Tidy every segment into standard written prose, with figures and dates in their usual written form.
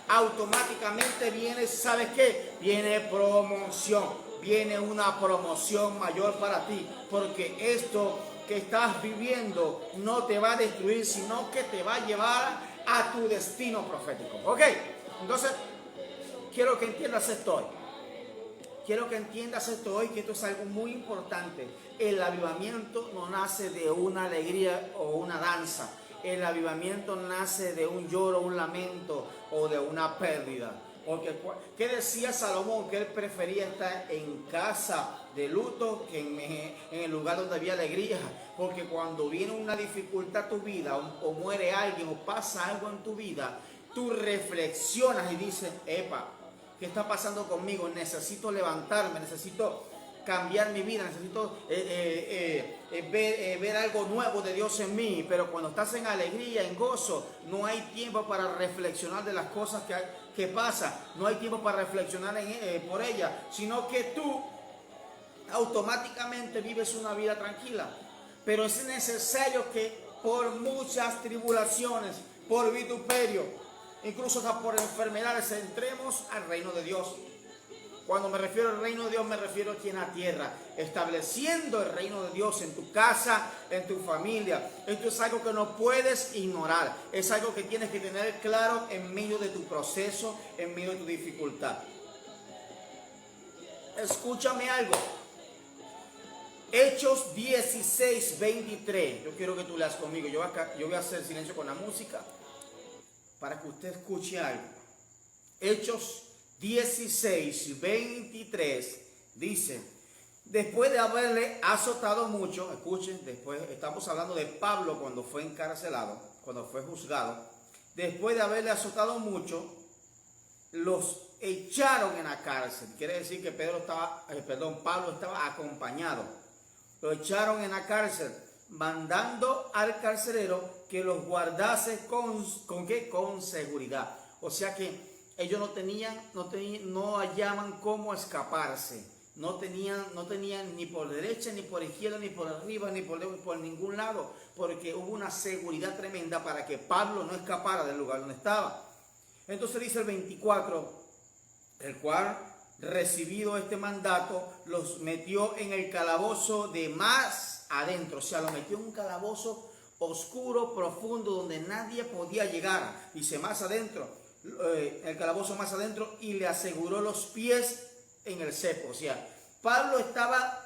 automáticamente viene, ¿sabes qué? Viene promoción. Viene una promoción mayor para ti, porque esto que estás viviendo no te va a destruir, sino que te va a llevar a tu destino profético. Ok, entonces quiero que entiendas esto hoy. Quiero que entiendas esto hoy, que esto es algo muy importante. El avivamiento no nace de una alegría o una danza. El avivamiento nace de un lloro, un lamento o de una pérdida. Porque, ¿qué decía Salomón? Que él prefería estar en casa de luto que en el lugar donde había alegría. Porque cuando viene una dificultad a tu vida, o muere alguien, o pasa algo en tu vida, tú reflexionas y dices, epa, ¿qué está pasando conmigo? Necesito levantarme, necesito cambiar mi vida, necesito ver algo nuevo de Dios en mí. Pero cuando estás en alegría, en gozo, no hay tiempo para reflexionar de las cosas que pasan, no hay tiempo para reflexionar por ellas, sino que tú automáticamente vives una vida tranquila. Pero es necesario que por muchas tribulaciones, por vituperio, incluso hasta por enfermedades, entremos al reino de Dios. Cuando me refiero al reino de Dios, me refiero aquí en la tierra, estableciendo el reino de Dios en tu casa, en tu familia. Esto es algo que no puedes ignorar, es algo que tienes que tener claro en medio de tu proceso, en medio de tu dificultad. Escúchame algo. Hechos 16, 23. Yo quiero que tú leas conmigo. Yo voy a hacer silencio con la música para que usted escuche algo. Hechos 16, 23 dice: después de haberle azotado mucho, escuchen, después estamos hablando de Pablo cuando fue encarcelado, cuando fue juzgado. Después de haberle azotado mucho, los echaron en la cárcel. Quiere decir que Pablo estaba acompañado. Lo echaron en la cárcel, mandando al carcelero que los guardase con seguridad. O sea que ellos no hallaban cómo escaparse. No tenían ni por derecha, ni por izquierda, ni por arriba, ni por ningún lado, porque hubo una seguridad tremenda para que Pablo no escapara del lugar donde estaba. Entonces dice el 24, el cual, recibido este mandato, los metió en el calabozo de más adentro. O sea, los metió en un calabozo oscuro, profundo, donde nadie podía llegar. Dice más adentro, el calabozo más adentro, y le aseguró los pies en el cepo. O sea, Pablo estaba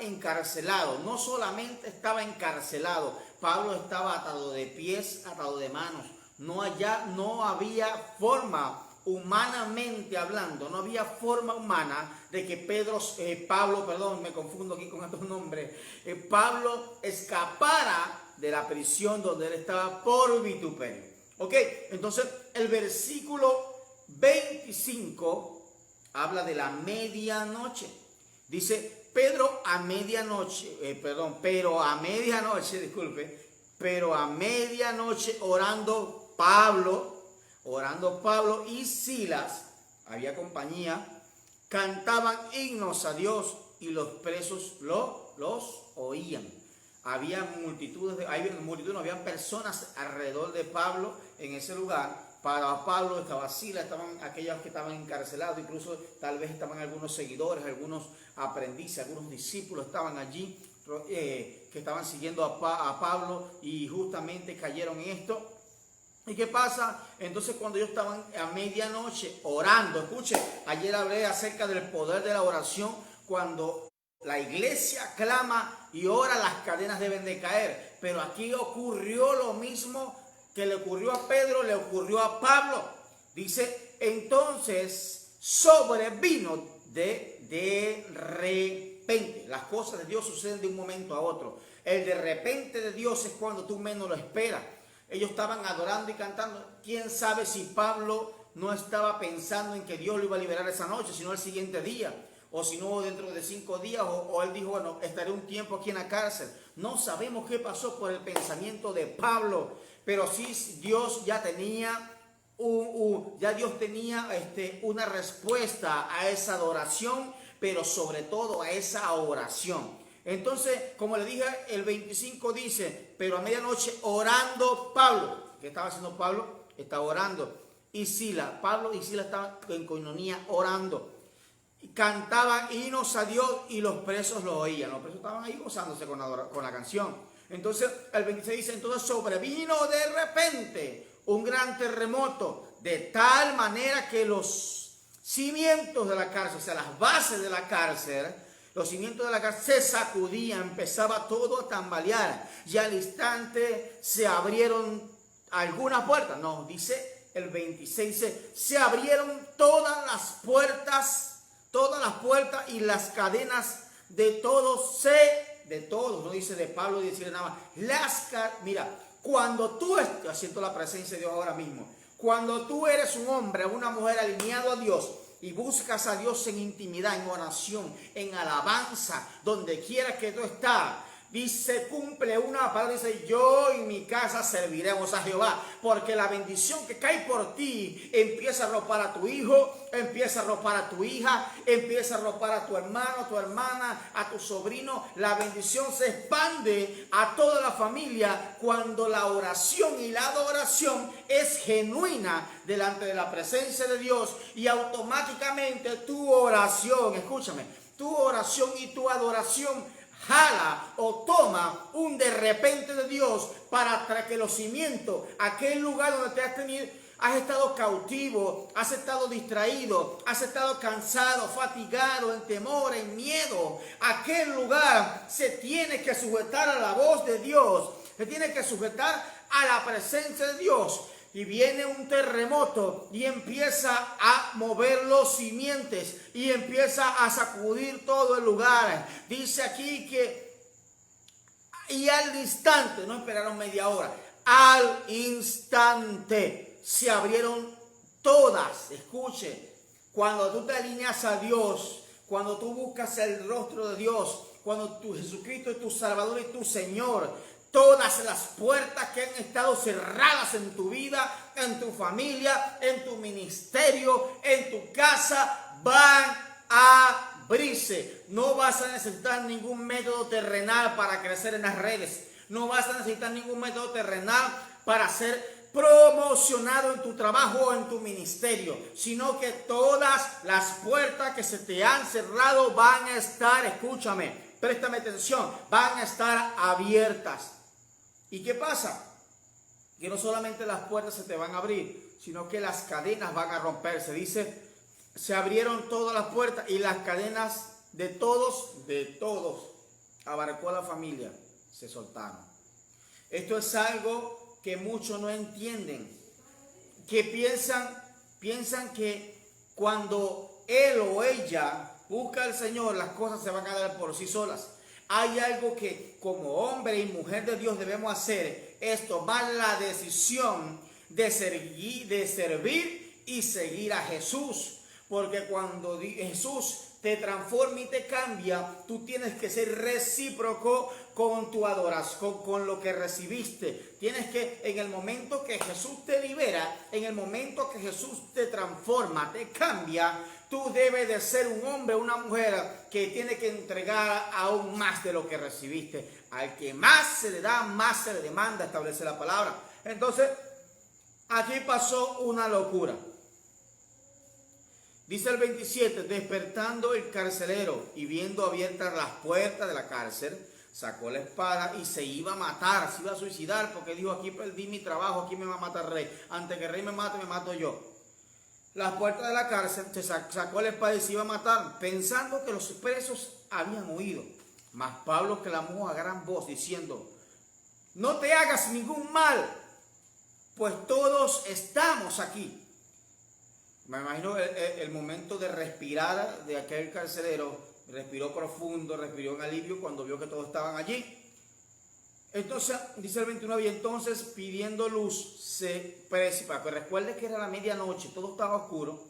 encarcelado. No solamente estaba encarcelado, Pablo estaba atado de pies, atado de manos. No había forma, humanamente hablando, no había forma humana de que Pablo, me confundo aquí con estos nombres, Pablo escapara de la prisión donde él estaba por vituperio. Ok, entonces el versículo 25 habla de la medianoche. Dice, pero a medianoche, orando Pablo y Silas, había compañía, cantaban himnos a Dios y los presos los oían. Había había personas alrededor de Pablo en ese lugar. Para Pablo estaba Silas, estaban aquellos que estaban encarcelados, incluso tal vez estaban algunos seguidores, algunos aprendices, algunos discípulos estaban allí, que estaban siguiendo a Pablo, y justamente cayeron en esto. ¿Y qué pasa? Entonces, cuando ellos estaban a medianoche orando, escuche, ayer hablé acerca del poder de la oración. Cuando la iglesia clama y ora, las cadenas deben de caer. Pero aquí ocurrió lo mismo que le ocurrió a Pedro, le ocurrió a Pablo. Dice, entonces sobrevino de repente. Las cosas de Dios suceden de un momento a otro. El de repente de Dios es cuando tú menos lo esperas. Ellos estaban adorando y cantando. ¿Quién sabe si Pablo no estaba pensando en que Dios lo iba a liberar esa noche, sino el siguiente día? O si no, dentro de 5 días, o él dijo, bueno, estaré un tiempo aquí en la cárcel. No sabemos qué pasó por el pensamiento de Pablo, pero sí Dios ya tenía una respuesta a esa adoración, pero sobre todo a esa oración. Entonces, como le dije, el 25 dice, pero a medianoche orando Pablo. ¿Qué estaba haciendo Pablo? estaba orando. Y Sila, Pablo y Sila estaban en coinonía orando. Cantaban himnos a Dios y los presos lo oían. Los presos estaban ahí gozándose con la canción. Entonces el 26 dice, entonces sobrevino de repente un gran terremoto, de tal manera que los cimientos de la cárcel, o sea, las bases de la cárcel, los cimientos de la cárcel se sacudían, empezaba todo a tambalear. Y al instante se abrieron algunas puertas. No, dice el 26, dice, se abrieron todas las puertas y las cadenas de todos, no dice de Pablo, dice nada más. Mira, cuando tú estás, siento la presencia de Dios ahora mismo, cuando tú eres un hombre o una mujer alineado a Dios y buscas a Dios en intimidad, en oración, en alabanza, donde quiera que tú estás, dice, cumple una palabra, dice, yo y mi casa serviremos a Jehová, porque la bendición que cae por ti empieza a arropar a tu hijo, empieza a arropar a tu hija, empieza a arropar a tu hermano, a tu hermana, a tu sobrino. La bendición se expande a toda la familia cuando la oración y la adoración es genuina delante de la presencia de Dios, y automáticamente tu oración, escúchame, tu oración y tu adoración jala o toma un de repente de Dios para que los cimientos, aquel lugar donde te has estado cautivo, has estado distraído, has estado cansado, fatigado, en temor, en miedo, aquel lugar se tiene que sujetar a la voz de Dios, se tiene que sujetar a la presencia de Dios. Y viene un terremoto y empieza a mover los cimientos y empieza a sacudir todo el lugar. Dice aquí que, y al instante, no esperaron media hora, al instante se abrieron todas. Escuche, cuando tú te alineas a Dios, cuando tú buscas el rostro de Dios, cuando Jesucristo es tu Salvador y tu Señor, todas las puertas que han estado cerradas en tu vida, en tu familia, en tu ministerio, en tu casa, van a abrirse. No vas a necesitar ningún método terrenal para crecer en las redes. No vas a necesitar ningún método terrenal para ser promocionado en tu trabajo o en tu ministerio, sino que todas las puertas que se te han cerrado van a estar, escúchame, préstame atención, van a estar abiertas. ¿Y qué pasa? Que no solamente las puertas se te van a abrir, sino que las cadenas van a romperse. Dice, se abrieron todas las puertas y las cadenas de todos, abarcó a la familia, se soltaron. Esto es algo que muchos no entienden, que piensan que cuando él o ella busca al Señor, las cosas se van a dar por sí solas. Hay algo que como hombre y mujer de Dios debemos hacer, es tomar la decisión de servir y seguir a Jesús. Porque cuando Jesús te transforma y te cambia, tú tienes que ser recíproco con tu adoración, con lo que recibiste. Tienes que, en el momento que Jesús te libera, en el momento que Jesús te transforma, te cambia, tú debes de ser un hombre o una mujer que tiene que entregar aún más de lo que recibiste. Al que más se le da, más se le demanda, establece la palabra. Entonces, aquí pasó una locura. Dice el 27, despertando el carcelero y viendo abiertas las puertas de la cárcel, sacó la espada y se iba a matar, se iba a suicidar, porque dijo, aquí perdí mi trabajo, aquí me va a matar el rey. Antes que el rey me mate, me mato yo. Las puertas de la cárcel, se sacó la espada y se iba a matar, pensando que los presos habían huido. Mas Pablo clamó a gran voz diciendo, no te hagas ningún mal, pues todos estamos aquí. Me imagino el momento de respirar de aquel carcelero, respiró profundo, respiró en alivio cuando vio que todos estaban allí. Entonces, dice el 29, y entonces pidiendo luz, se precipitó, que recuerde que era la medianoche, todo estaba oscuro,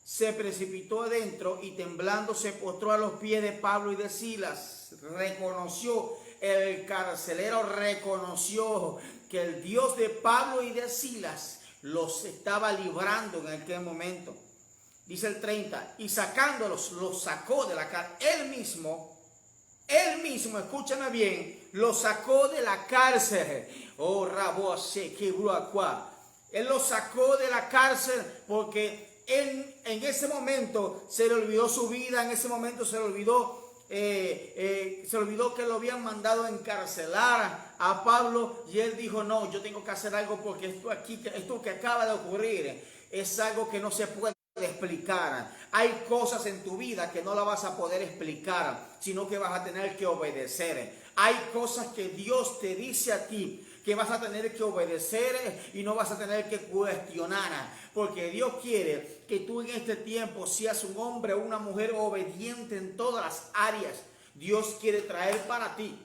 se precipitó adentro y temblando se postró a los pies de Pablo y de Silas. El carcelero reconoció que el Dios de Pablo y de Silas los estaba librando en aquel momento. Dice el 30, y sacándolos, los sacó de la cárcel. Él mismo, escúchame bien, los sacó de la cárcel. Oh, Él lo sacó de la cárcel porque en ese momento se le olvidó su vida, en ese momento se le olvidó que lo habían mandado a encarcelar a Pablo, y él dijo: no, yo tengo que hacer algo, porque esto que acaba de ocurrir es algo que no se puede explicar. Hay cosas en tu vida que no la vas a poder explicar, sino que vas a tener que obedecer. Hay cosas que Dios te dice a ti que vas a tener que obedecer y no vas a tener que cuestionar, porque Dios quiere que tú en este tiempo seas un hombre o una mujer obediente en todas las áreas. Dios quiere traer para ti,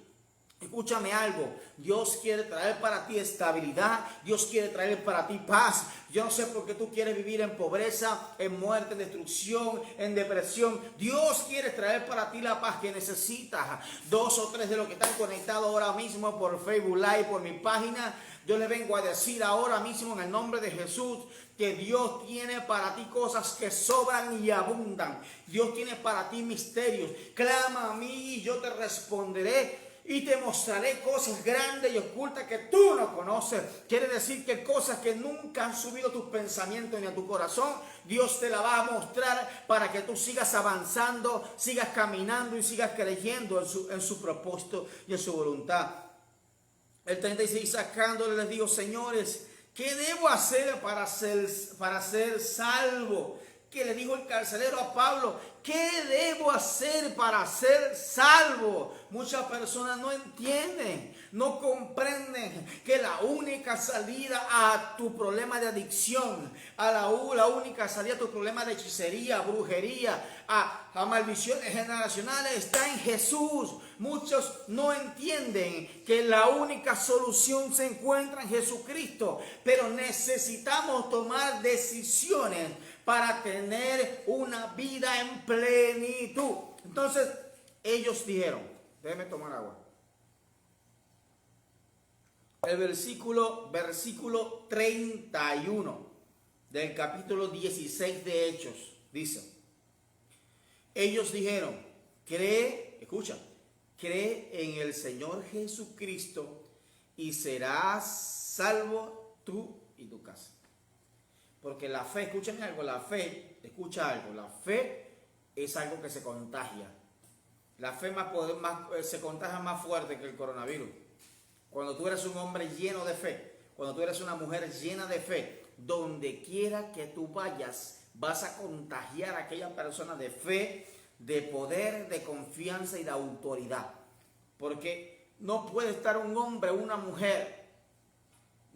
escúchame algo, Dios quiere traer para ti estabilidad, Dios quiere traer para ti paz. Yo no sé por qué tú quieres vivir en pobreza, en muerte, en destrucción, en depresión. Dios quiere traer para ti la paz que necesitas. 2 o 3 de los que están conectados ahora mismo por Facebook Live, por mi página, yo le vengo a decir ahora mismo en el nombre de Jesús que Dios tiene para ti cosas que sobran y abundan. Dios tiene para ti misterios. Clama a mí y yo te responderé y te mostraré cosas grandes y ocultas que tú no conoces. Quiere decir que cosas que nunca han subido a tus pensamientos ni a tu corazón, Dios te la va a mostrar para que tú sigas avanzando, sigas caminando y sigas creyendo en su propósito y en su voluntad. El 36, sacándole, les digo: señores, ¿qué debo hacer para ser salvo? Que le dijo el carcelero a Pablo: ¿qué debo hacer para ser salvo? Muchas personas no entienden, no comprenden que la única salida a tu problema de adicción, la única salida a tu problema de hechicería, brujería, a maldiciones generacionales está en Jesús. Muchos no entienden que la única solución se encuentra en Jesucristo, pero necesitamos tomar decisiones para tener una vida en plenitud. Entonces ellos dijeron, déjeme tomar agua. El versículo 31 del capítulo 16 de Hechos dice: ellos dijeron, cree en el Señor Jesucristo y serás salvo tú y tu casa. Porque la fe, escúchame algo, la fe es algo que se contagia. La fe se contagia más fuerte que el coronavirus. Cuando tú eres un hombre lleno de fe, cuando tú eres una mujer llena de fe, donde quiera que tú vayas, vas a contagiar a aquella persona de fe, de poder, de confianza y de autoridad. Porque no puede estar un hombre o una mujer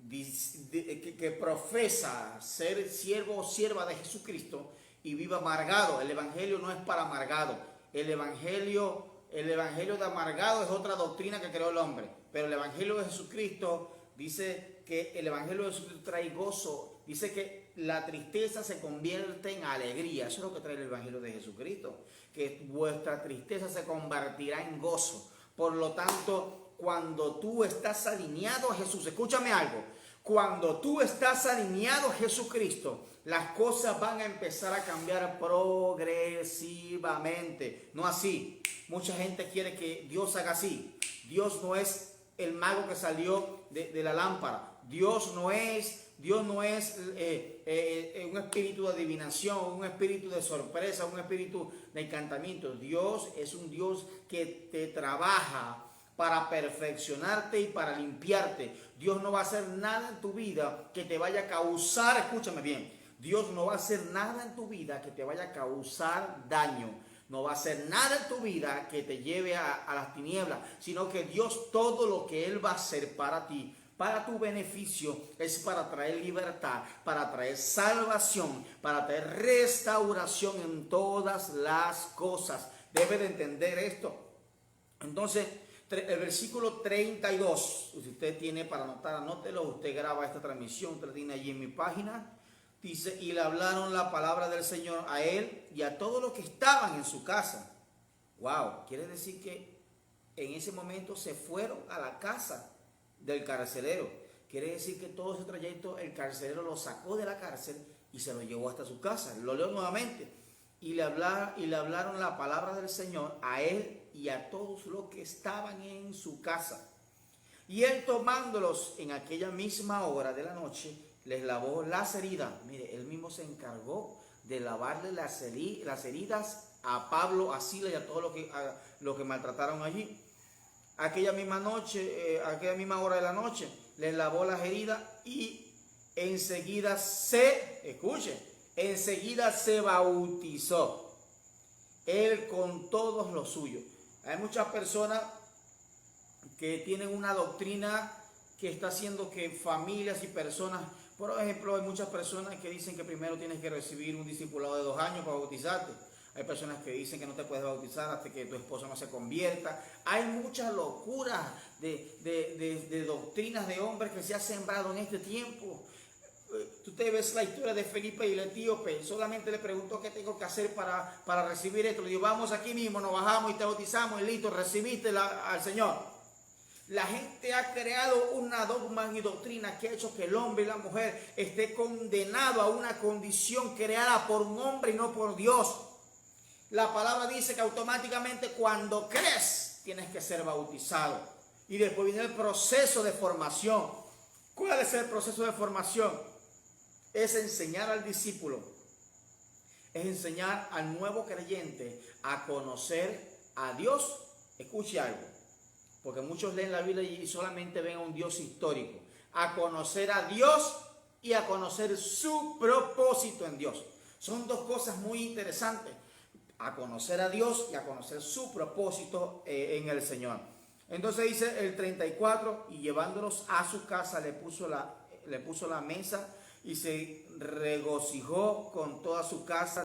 que profesa ser siervo o sierva de Jesucristo y viva amargado. El evangelio no es para amargado. El evangelio de amargado es otra doctrina que creó el hombre, pero el evangelio de Jesucristo dice que el evangelio de Jesucristo trae gozo. Dice que la tristeza se convierte en alegría. Eso es lo que trae el evangelio de Jesucristo, que vuestra tristeza se convertirá en gozo. Por lo tanto, cuando tú estás alineado a Jesús, escúchame algo, cuando tú estás alineado a Jesucristo, las cosas van a empezar a cambiar progresivamente. No así. Mucha gente quiere que Dios haga así. Dios no es el mago que salió de la lámpara. Dios no es un espíritu de adivinación, un espíritu de sorpresa, un espíritu de encantamiento. Dios es un Dios que te trabaja para perfeccionarte y para limpiarte. Dios no va a hacer nada en tu vida que te vaya a causar, escúchame bien, Dios no va a hacer nada en tu vida que te vaya a causar daño. No va a hacer nada en tu vida que te lleve a las tinieblas, sino que Dios, todo lo que Él va a hacer para ti, para tu beneficio, es para traer libertad, para traer salvación, para traer restauración en todas las cosas. Debe de entender esto. Entonces, el versículo 32, si usted tiene para anotar, anótelo. Usted graba esta transmisión, usted la tiene allí en mi página. Dice, y le hablaron la palabra del Señor a él y a todos los que estaban en su casa. Wow, quiere decir que en ese momento se fueron a la casa del carcelero. Quiere decir que todo ese trayecto el carcelero lo sacó de la cárcel y se lo llevó hasta su casa. Lo leo nuevamente. Y le hablaron la palabra del Señor a él y a todos los que estaban en su casa. Y él, tomándolos en aquella misma hora de la noche, les lavó las heridas. Mire, él mismo se encargó de lavarle las heridas a Pablo, a Silas y a todos los que maltrataron allí. Aquella misma noche, aquella misma hora de la noche, les lavó las heridas y enseguida enseguida se bautizó. Él con todos los suyos. Hay muchas personas que tienen una doctrina que está haciendo que familias y personas, por ejemplo, hay muchas personas que dicen que primero tienes que recibir un discipulado de 2 años para bautizarte. Hay personas que dicen que no te puedes bautizar hasta que tu esposo no se convierta. Hay muchas locuras de doctrinas de hombres que se han sembrado en este tiempo. Tú te ves la historia de Felipe y el etíope. Solamente le preguntó qué tengo que hacer para recibir esto. Le dijo, vamos aquí mismo, nos bajamos y te bautizamos y listo, recibiste al Señor. La gente ha creado una dogma y doctrina que ha hecho que el hombre y la mujer esté condenado a una condición creada por un hombre y no por Dios. La palabra dice que automáticamente cuando crees tienes que ser bautizado. Y después viene el proceso de formación. ¿Cuál es el proceso de formación? Es enseñar al discípulo, es enseñar al nuevo creyente a conocer a Dios. Escuche algo, porque muchos leen la Biblia y solamente ven a un Dios histórico. A conocer a Dios y a conocer su propósito en Dios. Son dos cosas muy interesantes. A conocer a Dios y a conocer su propósito en el Señor. Entonces dice el 34, y llevándolos a su casa le puso la mesa y se regocijó con toda su casa.